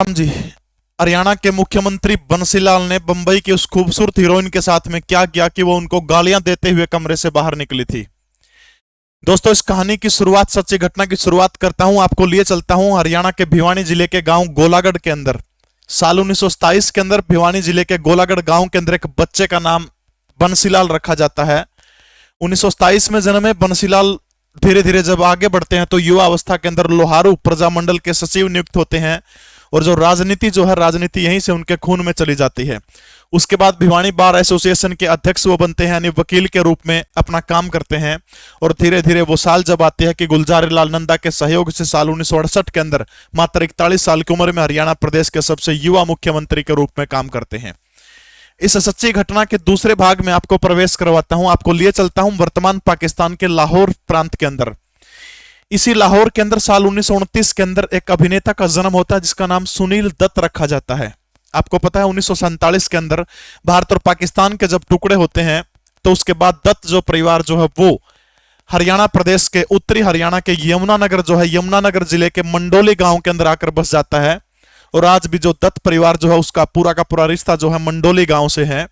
राम जी। हरियाणा के मुख्यमंत्री बंसीलाल ने बंबई की उस खूबसूरत हीरोइन के साथ में क्या किया कि वो उनको गालियां देते हुए कमरे से बाहर निकली थी। दोस्तों, इस कहानी की शुरुआत, सच्ची घटना की शुरुआत करता हूं, आपको लिए चलता हूं हरियाणा के भिवानी जिले के गांव गोलागढ़ के अंदर। साल 1927 के अंदर भिवानी जिले के गोलागढ़ गांव के अंदर एक बच्चे का नाम बंसीलाल रखा जाता है। 1927 में जन्मे बंसीलाल धीरे धीरे जब आगे बढ़ते हैं तो युवा अवस्था के अंदर लोहारू प्रजामंडल के सचिव नियुक्त होते हैं और जो राजनीति यहीं से उनके खून में चली जाती है। उसके बाद भिवानी बार एसोसिएशन के अध्यक्ष वो बनते हैं, यानी वकील के रूप में अपना काम करते हैं। और धीरे धीरे वो साल जब आती है कि गुलजार लाल नंदा के सहयोग से साल 1968 के अंदर मात्र 41 साल की उम्र में हरियाणा प्रदेश के सबसे युवा मुख्यमंत्री के रूप में काम करते हैं। इस सच्ची घटना के दूसरे भाग में आपको प्रवेश करवाता हूं, आपको लिए चलता हूं वर्तमान पाकिस्तान के लाहौर प्रांत के अंदर। इसी लाहौर के अंदर साल 1929 के अंदर एक अभिनेता का जन्म होता है जिसका नाम सुनील दत्त रखा जाता है। आपको पता है 1947 के अंदर भारत और पाकिस्तान के जब टुकड़े होते हैं तो उसके बाद दत्त जो परिवार जो है वो हरियाणा प्रदेश के उत्तरी हरियाणा के यमुनानगर जो है यमुनानगर जिले के मंडोली गांव के अंदर आकर बस जाता है। और आज भी जो दत्त परिवार जो है उसका पूरा का पूरा रिश्ता जो है मंडोली गांव से है।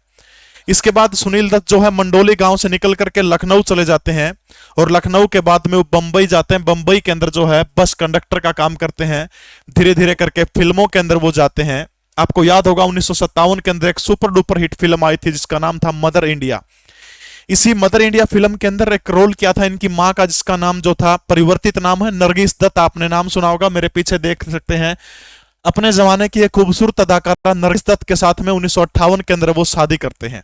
इसके बाद सुनील दत्त जो है मंडोली गांव से निकल करके लखनऊ चले जाते हैं और लखनऊ के बाद में वो बंबई जाते हैं। बंबई के अंदर जो है बस कंडक्टर का काम करते हैं। धीरे धीरे करके फिल्मों के अंदर वो जाते हैं। आपको याद होगा 1957 के अंदर एक सुपर डुपर हिट फिल्म आई थी जिसका नाम था मदर इंडिया। इसी मदर इंडिया फिल्म के अंदर एक रोल किया था इनकी मां का, जिसका नाम जो था परिवर्तित नाम है नरगिस दत्त। आपने नाम सुना होगा, मेरे पीछे देख सकते हैं। अपने जमाने की एक खूबसूरत अदाकारा नरगिस दत्त के साथ में 1958 के अंदर वो शादी करते हैं।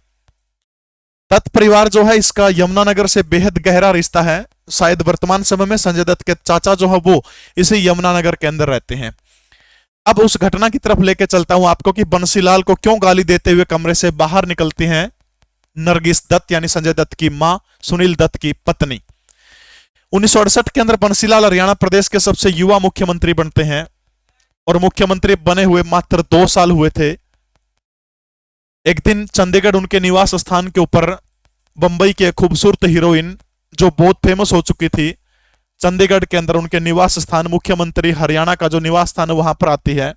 दत्त परिवार जो है इसका यमुनानगर से बेहद गहरा रिश्ता है। शायद वर्तमान समय में संजय दत्त के चाचा जो है वो इसी यमुनानगर के अंदर रहते हैं। अब उस घटना की तरफ लेके चलता हूं आपको कि बंसीलाल को क्यों गाली देते हुए कमरे से बाहर निकलती हैं नरगिस दत्त, यानी संजय दत्त की मां, सुनील दत्त की पत्नी। 1968 के अंदर बंसीलाल हरियाणा प्रदेश के सबसे युवा मुख्यमंत्री बनते हैं और मुख्यमंत्री बने हुए मात्र 2 साल हुए थे। एक दिन चंडीगढ़ उनके निवास स्थान के ऊपर बंबई की एक खूबसूरत हीरोइन जो बहुत फेमस हो चुकी थी, चंडीगढ़ के अंदर उनके निवास स्थान मुख्यमंत्री हरियाणा का जो निवास स्थान है वहां पर आती है।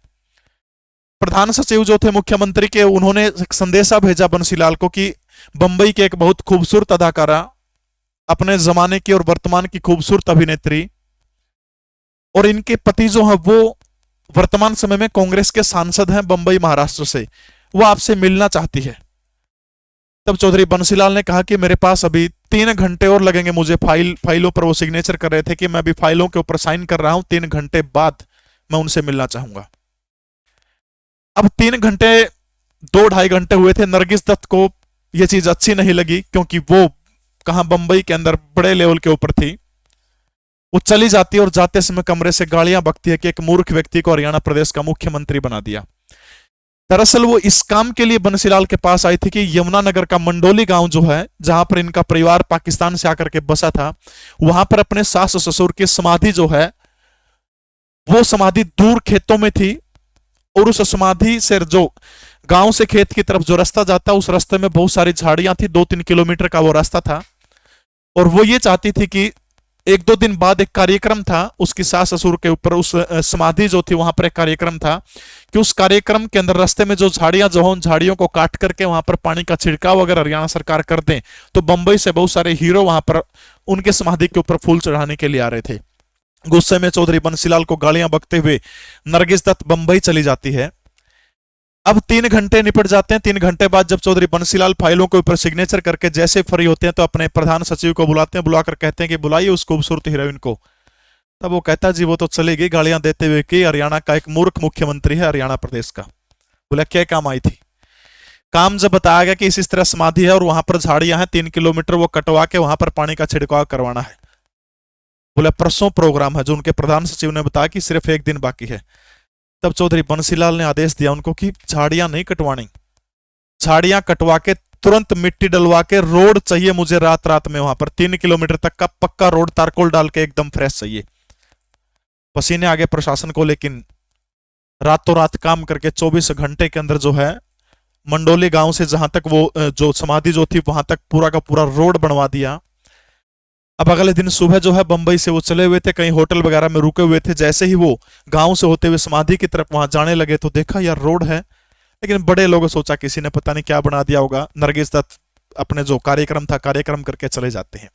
प्रधान सचिव जो थे मुख्यमंत्री के, उन्होंने एक संदेशा भेजा बंसीलाल को कि बंबई के एक बहुत खूबसूरत अदाकारा, अपने जमाने की और वर्तमान की खूबसूरत अभिनेत्री और इनके पति जो है वो वर्तमान समय में कांग्रेस के सांसद हैं बंबई महाराष्ट्र से, वो आपसे मिलना चाहती है। तब चौधरी बंसीलाल ने कहा कि मेरे पास अभी 3 घंटे और लगेंगे मुझे। फाइलों पर वो सिग्नेचर कर रहे थे कि मैं अभी फाइलों के ऊपर साइन कर रहा हूं, 3 घंटे बाद मैं उनसे मिलना चाहूंगा। अब 3 घंटे 2-2.5 घंटे हुए थे। नरगिस दत्त को यह चीज अच्छी नहीं लगी क्योंकि वो कहां बंबई के अंदर बड़े लेवल के ऊपर थी। वो चली जाती है और जाते समय कमरे से गालियां बकती है कि एक मूर्ख व्यक्ति को हरियाणा प्रदेश का मुख्यमंत्री बना दिया। दरअसल वो इस काम के लिए बंसीलाल के पास आई थी कि यमुनानगर का मंडोली गांव जो है जहां पर इनका परिवार पाकिस्तान से आकर के बसा था, वहां पर अपने सास ससुर की समाधि जो है वो समाधि दूर खेतों में थी और उस समाधि से जो गांव से खेत की तरफ जो रास्ता जाता उस रास्ते में बहुत सारी झाड़ियां थी। 2-3 किलोमीटर का वो रास्ता था और वो ये चाहती थी कि 1-2 दिन बाद एक कार्यक्रम था उसकी सास ससुर के ऊपर, उस समाधि जो थी वहां पर एक कार्यक्रम था कि उस कार्यक्रम के अंदर रास्ते में जो झाड़ियां जो उन झाड़ियों को काट करके वहां पर पानी का छिड़काव अगर हरियाणा सरकार कर दे तो बंबई से बहुत सारे हीरो वहां पर उनके समाधि के ऊपर फूल चढ़ाने के लिए आ रहे थे। गुस्से में चौधरी बंसीलाल को गालियां बकते हुए नरगिस दत्त बंबई चली जाती है। अब 3 घंटे निपट जाते हैं। 3 घंटे बाद जब चौधरी बंसीलाल फाइलों के ऊपर सिग्नेचर करके जैसे फ्री होते हैं तो अपने प्रधान सचिव को बुलाते हैं, बुलाकर कहते हैं कि बुलाइए उस खूबसूरत हीरोइन को। तब वो कहता जी वो तो चली गई गालियां देते हुए कि हरियाणा का एक मूर्ख मुख्यमंत्री है हरियाणा प्रदेश का। बोला क्या काम आई थी? काम जब बताया गया कि इस तरह समाधि है और वहां पर झाड़ियां हैं, 3 किलोमीटर वो कटवा के वहां पर पानी का छिड़काव करवाना है। बोले परसों प्रोग्राम है, जो उनके प्रधान सचिव ने बताया कि सिर्फ 1 दिन बाकी है। तब चौधरी बंसीलाल ने आदेश दिया उनको कि झाड़ियां नहीं कटवानी, झाड़ियां कटवा के तुरंत मिट्टी डलवा के रोड चाहिए मुझे रात रात में, वहां पर 3 किलोमीटर तक का पक्का रोड तारकोल डाल के एकदम फ्रेश चाहिए। पसीने आगे प्रशासन को, लेकिन रातों रात काम करके 24 घंटे के अंदर जो है मंडोली गांव से जहां तक वो जो समाधि जो थी वहां तक पूरा का पूरा रोड बनवा दिया। अब अगले दिन सुबह जो है बंबई से वो चले हुए थे, कहीं होटल वगैरह में रुके हुए थे। जैसे ही वो गांव से होते हुए समाधि की तरफ वहां जाने लगे तो देखा यार रोड है, लेकिन बड़े लोगों सोचा किसी ने पता नहीं क्या बना दिया होगा। नरगिस दत्त अपने जो कार्यक्रम था कार्यक्रम करके चले जाते हैं।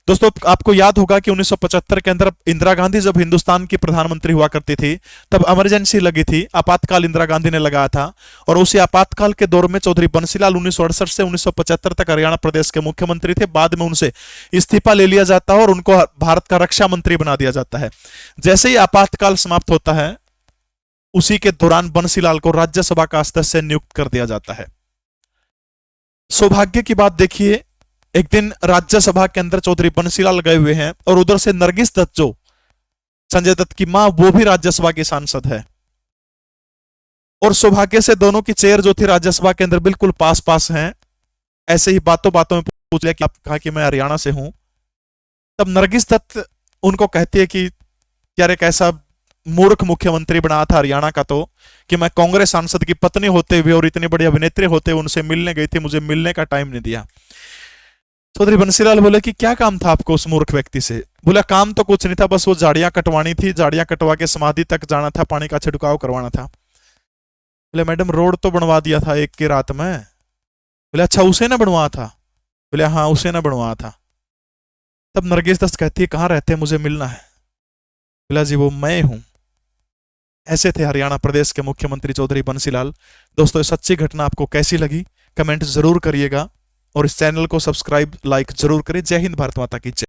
दोस्तों आपको याद होगा कि 1975 के अंदर इंदिरा गांधी जब हिंदुस्तान की प्रधानमंत्री हुआ करती थी तब इमरजेंसी लगी थी, आपातकाल इंदिरा गांधी ने लगाया था। और उसी आपातकाल के दौर में चौधरी बंसीलाल 1968 से 1975 तक हरियाणा प्रदेश के मुख्यमंत्री थे। बाद में उनसे इस्तीफा ले लिया जाता है और उनको भारत का रक्षा मंत्री बना दिया जाता है। जैसे ही आपातकाल समाप्त होता है उसी के दौरान बंसीलाल को राज्यसभा का सदस्य नियुक्त कर दिया जाता है। सौभाग्य की बात देखिए, एक दिन राज्यसभा के अंदर चौधरी बंसीलाल गए हुए हैं और उधर से नरगिस दत्त जो संजय दत्त की मां वो भी राज्यसभा की सांसद है। और सौभाग्य से दोनों की चेयर जो थी राज्यसभा के अंदर बिल्कुल पास पास हैं। ऐसे ही बातों बातों में पूछ लिया कि आप कहा कि मैं हरियाणा से हूं। तब नरगिस दत्त उनको कहती है कि यार एक ऐसा मूर्ख मुख्यमंत्री बनाया था हरियाणा का तो कि मैं कांग्रेस सांसद की पत्नी होते हुए और इतनी बड़ी अभिनेत्री होते हुए उनसे मिलने गई थी, मुझे मिलने का टाइम नहीं दिया। चौधरी बंसीलाल बोले कि क्या काम था आपको उस मूर्ख व्यक्ति से? बोला काम तो कुछ नहीं था, बस वो झाड़ियां कटवानी थी, झाड़ियां कटवा के समाधि तक जाना था, पानी का छिड़काव करवाना था। बोले मैडम रोड तो बनवा दिया था एक की रात में। बोले अच्छा उसे ना बनवाया था? बोले हाँ उसे ना बनवाया था। तब नरगिस दत्त कहती है कहाँ रहते हैं, मुझे मिलना है। बोला जी वो मैं हूं। ऐसे थे हरियाणा प्रदेश के मुख्यमंत्री चौधरी बंसीलाल। दोस्तों ये सच्ची घटना आपको कैसी लगी कमेंट जरूर करिएगा और इस चैनल को सब्सक्राइब लाइक जरूर करें। जय हिंद, भारत माता की जय।